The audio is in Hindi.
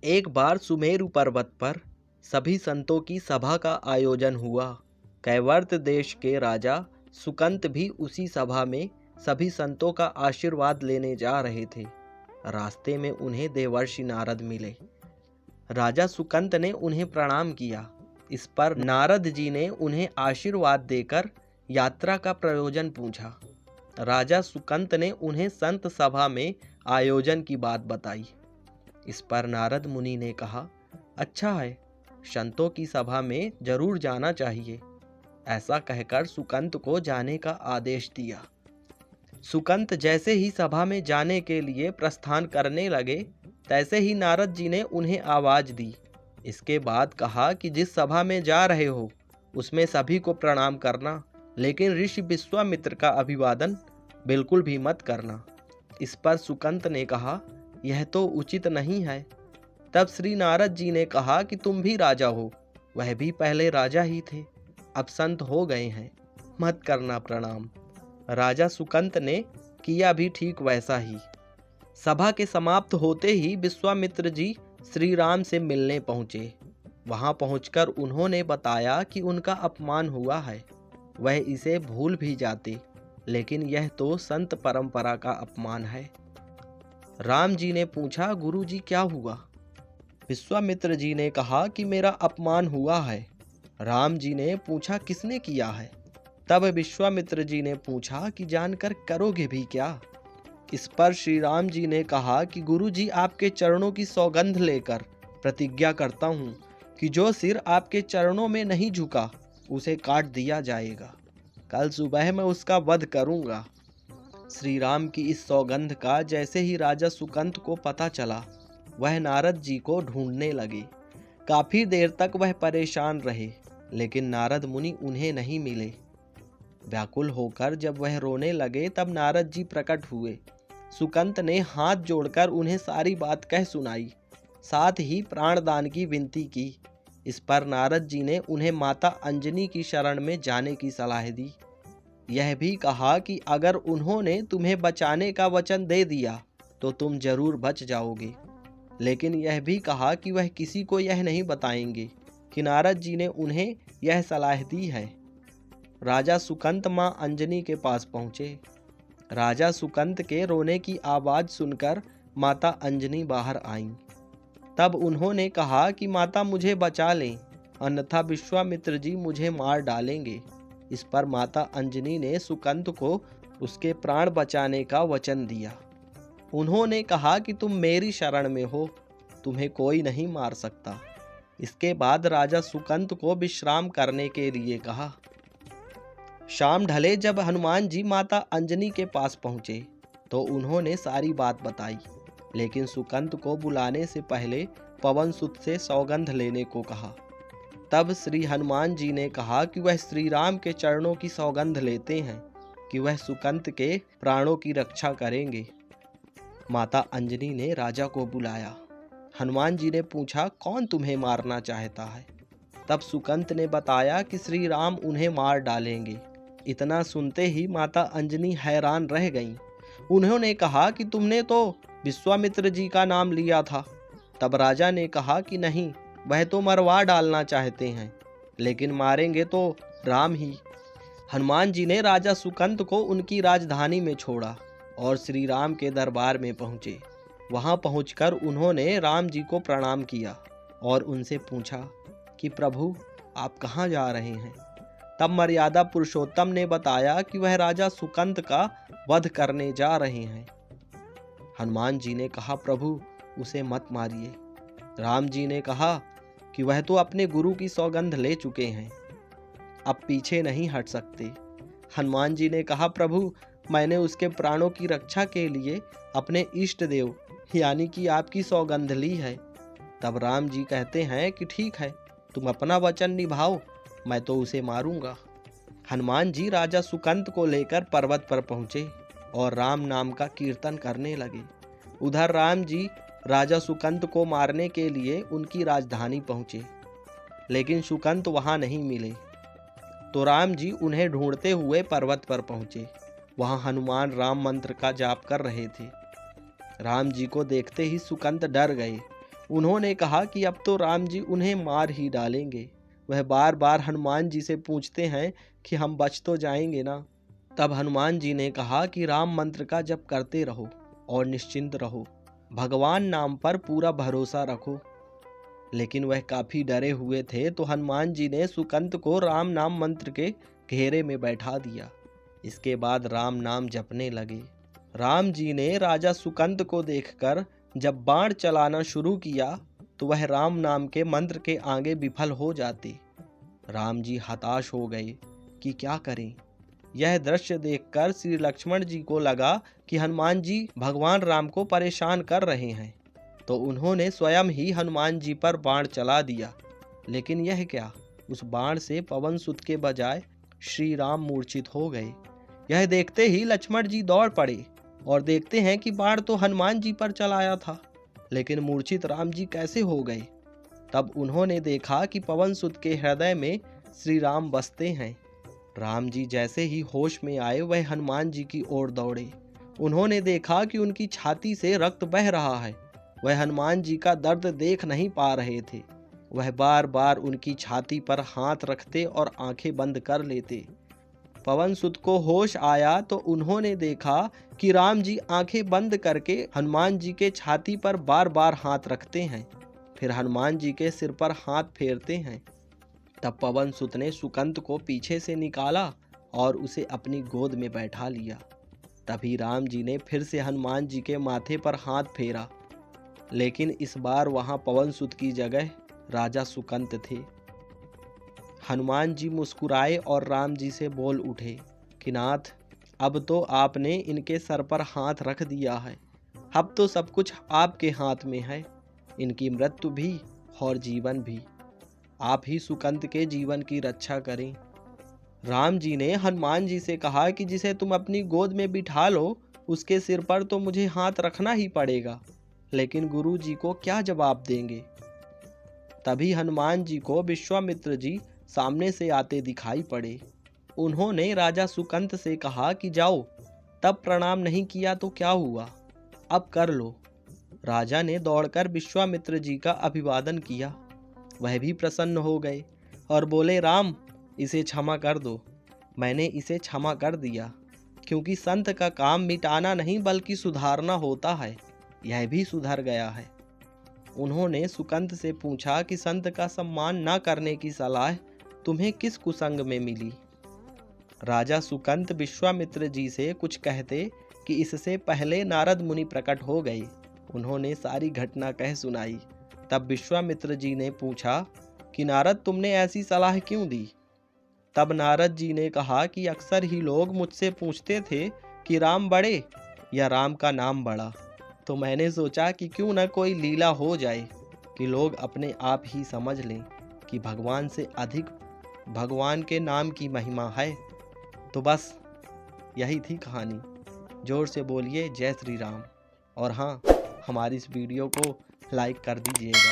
एक बार सुमेरु पर्वत पर सभी संतों की सभा का आयोजन हुआ। कैवर्त देश के राजा सुकंत भी उसी सभा में सभी संतों का आशीर्वाद लेने जा रहे थे। रास्ते में उन्हें देवर्षि नारद मिले। राजा सुकंत ने उन्हें प्रणाम किया। इस पर नारद जी ने उन्हें आशीर्वाद देकर यात्रा का प्रयोजन पूछा। राजा सुकंत ने उन्हें संत सभा में आयोजन की बात बताई। इस पर नारद मुनि ने कहा, अच्छा है, संतों की सभा में जरूर जाना चाहिए। ऐसा कहकर सुकंत को जाने का आदेश दिया। सुकंत जैसे ही सभा में जाने के लिए प्रस्थान करने लगे, तैसे ही नारद जी ने उन्हें आवाज दी। इसके बाद कहा कि जिस सभा में जा रहे हो उसमें सभी को प्रणाम करना, लेकिन ऋषि विश्वामित्र का अभिवादन बिल्कुल भी मत करना। इस पर सुकंत ने कहा, यह तो उचित नहीं है। तब श्री नारद जी ने कहा कि तुम भी राजा हो, वह भी पहले राजा ही थे, अब संत हो गए हैं, मत करना प्रणाम। राजा सुकंत ने किया भी ठीक वैसा ही। सभा के समाप्त होते ही विश्वामित्र जी श्री राम से मिलने पहुंचे। वहां पहुंचकर उन्होंने बताया कि उनका अपमान हुआ है, वह इसे भूल भी जाते, लेकिन यह तो संत परंपरा का अपमान है। राम जी ने पूछा, गुरु जी क्या हुआ? विश्वामित्र जी ने कहा कि मेरा अपमान हुआ है। राम जी ने पूछा, किसने किया है? तब विश्वामित्र जी ने पूछा कि जानकर करोगे भी क्या? इस पर श्री राम जी ने कहा कि गुरु जी आपके चरणों की सौगंध लेकर प्रतिज्ञा करता हूँ कि जो सिर आपके चरणों में नहीं झुका उसे काट दिया जाएगा। कल सुबह मैं उसका वध करूँगा। श्री राम की इस सौगंध का जैसे ही राजा सुकंत को पता चला, वह नारद जी को ढूंढने लगे। काफी देर तक वह परेशान रहे, लेकिन नारद मुनि उन्हें नहीं मिले। व्याकुल होकर जब वह रोने लगे, तब नारद जी प्रकट हुए। सुकंत ने हाथ जोड़कर उन्हें सारी बात कह सुनाई, साथ ही प्राणदान की विनती की। इस पर नारद जी ने उन्हें माता अंजनी की शरण में जाने की सलाह दी। यह भी कहा कि अगर उन्होंने तुम्हें बचाने का वचन दे दिया तो तुम जरूर बच जाओगे, लेकिन यह भी कहा कि वह किसी को यह नहीं बताएंगे कि नारद जी ने उन्हें यह सलाह दी है। राजा सुकंत मां अंजनी के पास पहुंचे। राजा सुकंत के रोने की आवाज सुनकर माता अंजनी बाहर आईं। तब उन्होंने कहा कि माता मुझे बचा लें, अन्यथा विश्वामित्र जी मुझे मार डालेंगे। इस पर माता अंजनी ने सुकंत को उसके प्राण बचाने का वचन दिया। उन्होंने कहा कि तुम मेरी शरण में हो, तुम्हें कोई नहीं मार सकता। इसके बाद राजा सुकंत को विश्राम करने के लिए कहा। शाम ढले जब हनुमान जी माता अंजनी के पास पहुंचे तो उन्होंने सारी बात बताई, लेकिन सुकंत को बुलाने से पहले पवन सुत से सौगंध लेने को कहा। तब श्री हनुमान जी ने कहा कि वह श्री राम के चरणों की सौगंध लेते हैं कि वह सुकंत के प्राणों की रक्षा करेंगे। माता अंजनी ने राजा को बुलाया। हनुमान जी ने पूछा, कौन तुम्हें मारना चाहता है? तब सुकंत ने बताया कि श्री राम उन्हें मार डालेंगे। इतना सुनते ही माता अंजनी हैरान रह गईं। उन्होंने कहा कि तुमने तो विश्वामित्र जी का नाम लिया था। तब राजा ने कहा कि नहीं, वह तो मरवा डालना चाहते हैं, लेकिन मारेंगे तो राम ही। हनुमान जी ने राजा सुकंत को उनकी राजधानी में छोड़ा और श्री राम के दरबार में पहुंचे। वहां पहुंचकर उन्होंने राम जी को प्रणाम किया और उनसे पूछा कि प्रभु आप कहाँ जा रहे हैं? तब मर्यादा पुरुषोत्तम ने बताया कि वह राजा सुकंत का वध करने जा रहे हैं। हनुमान जी ने कहा, प्रभु उसे मत मारिए। राम जी ने कहा कि वह तो अपने गुरु की सौगंध ले चुके हैं, अब पीछे नहीं हट सकते। हनुमान जी ने कहा, प्रभु मैंने उसके प्राणों की रक्षा के लिए अपने इष्ट देव यानी कि आपकी सौगंध ली है। तब राम जी कहते हैं कि ठीक है, तुम अपना वचन निभाओ, मैं तो उसे मारूंगा। हनुमान जी राजा सुकंत को लेकर पर्वत पर पहुंचे और राम नाम का कीर्तन करने लगे। उधर राम जी राजा सुकंत को मारने के लिए उनकी राजधानी पहुंचे, लेकिन सुकंत वहां नहीं मिले। तो राम जी उन्हें ढूंढते हुए पर्वत पर पहुंचे। वहां हनुमान राम मंत्र का जाप कर रहे थे। राम जी को देखते ही सुकंत डर गए उन्होंने कहा कि अब तो राम जी उन्हें मार ही डालेंगे। वह बार बार हनुमान जी से पूछते हैं कि हम बच तो जाएंगे ना। तब हनुमान जी ने कहा कि राम मंत्र का जप करते रहो और निश्चिंत रहो, भगवान नाम पर पूरा भरोसा रखो। लेकिन वह काफी डरे हुए थे, तो हनुमान जी ने सुकंत को राम नाम मंत्र के घेरे में बैठा दिया। इसके बाद राम नाम जपने लगे। राम जी ने राजा सुकंत को देखकर जब बाण चलाना शुरू किया तो वह राम नाम के मंत्र के आगे विफल हो जाते। राम जी हताश हो गए कि क्या करें। यह दृश्य देखकर श्री लक्ष्मण जी को लगा कि हनुमान जी भगवान राम को परेशान कर रहे हैं, तो उन्होंने स्वयं ही हनुमान जी पर बाण चला दिया। लेकिन यह क्या, उस बाण से पवन सुत के बजाय श्री राम मूर्छित हो गए। यह देखते ही लक्ष्मण जी दौड़ पड़े और देखते हैं कि बाण तो हनुमान जी पर चलाया था, लेकिन मूर्छित राम जी कैसे हो गए। तब उन्होंने देखा कि पवन सुत के हृदय में श्री राम बसते हैं। राम जी जैसे ही होश में आए वह हनुमान जी की ओर दौड़े। उन्होंने देखा कि उनकी छाती से रक्त बह रहा है। वह हनुमान जी का दर्द देख नहीं पा रहे थे। वह बार बार उनकी छाती पर हाथ रखते और आंखें बंद कर लेते। पवन सुत को होश आया तो उन्होंने देखा कि राम जी आंखें बंद करके हनुमान जी के छाती पर बार बार हाथ रखते हैं, फिर हनुमान जी के सिर पर हाथ फेरते हैं। तब पवन सुत ने सुकंत को पीछे से निकाला और उसे अपनी गोद में बैठा लिया। तभी राम जी ने फिर से हनुमान जी के माथे पर हाथ फेरा, लेकिन इस बार वहां पवन सुत की जगह राजा सुकंत थे। हनुमान जी मुस्कुराए और राम जी से बोल उठे कि नाथ, अब तो आपने इनके सर पर हाथ रख दिया है। अब तो सब कुछ आपके हाथ में है, इनकी मृत्यु भी और जीवन भी। आप ही सुकंत के जीवन की रक्षा करें। राम जी ने हनुमान जी से कहा कि जिसे तुम अपनी गोद में बिठा लो, उसके सिर पर तो मुझे हाथ रखना ही पड़ेगा, लेकिन गुरु जी को क्या जवाब देंगे। तभी हनुमान जी को विश्वामित्र जी सामने से आते दिखाई पड़े। उन्होंने राजा सुकंत से कहा कि जाओ, तब प्रणाम नहीं किया तो क्या हुआ, अब कर लो। राजा ने दौड़कर विश्वामित्र जी का अभिवादन किया। वह भी प्रसन्न हो गए और बोले, राम, इसे क्षमा कर दो। मैंने इसे क्षमा कर दिया, क्योंकि संत का काम मिटाना नहीं बल्कि सुधारना होता है। यह भी सुधर गया है। उन्होंने सुकंत से पूछा कि संत का सम्मान न करने की सलाह तुम्हें किस कुसंग में मिली। राजा सुकंत विश्वामित्र जी से कुछ कहते कि इससे पहले नारद मुनि प्रकट हो गए। उन्होंने सारी घटना कह सुनाई। तब विश्वामित्र जी ने पूछा कि नारद, तुमने ऐसी सलाह क्यों दी। तब नारद जी ने कहा कि अक्सर ही लोग मुझसे पूछते थे कि राम बड़े या राम का नाम बड़ा, तो मैंने सोचा कि क्यों न कोई लीला हो जाए कि लोग अपने आप ही समझ लें कि भगवान से अधिक भगवान के नाम की महिमा है। तो बस यही थी कहानी। जोर से बोलिए जय श्री राम। और हाँ, हमारी इस वीडियो को लाइक कर दीजिएगा।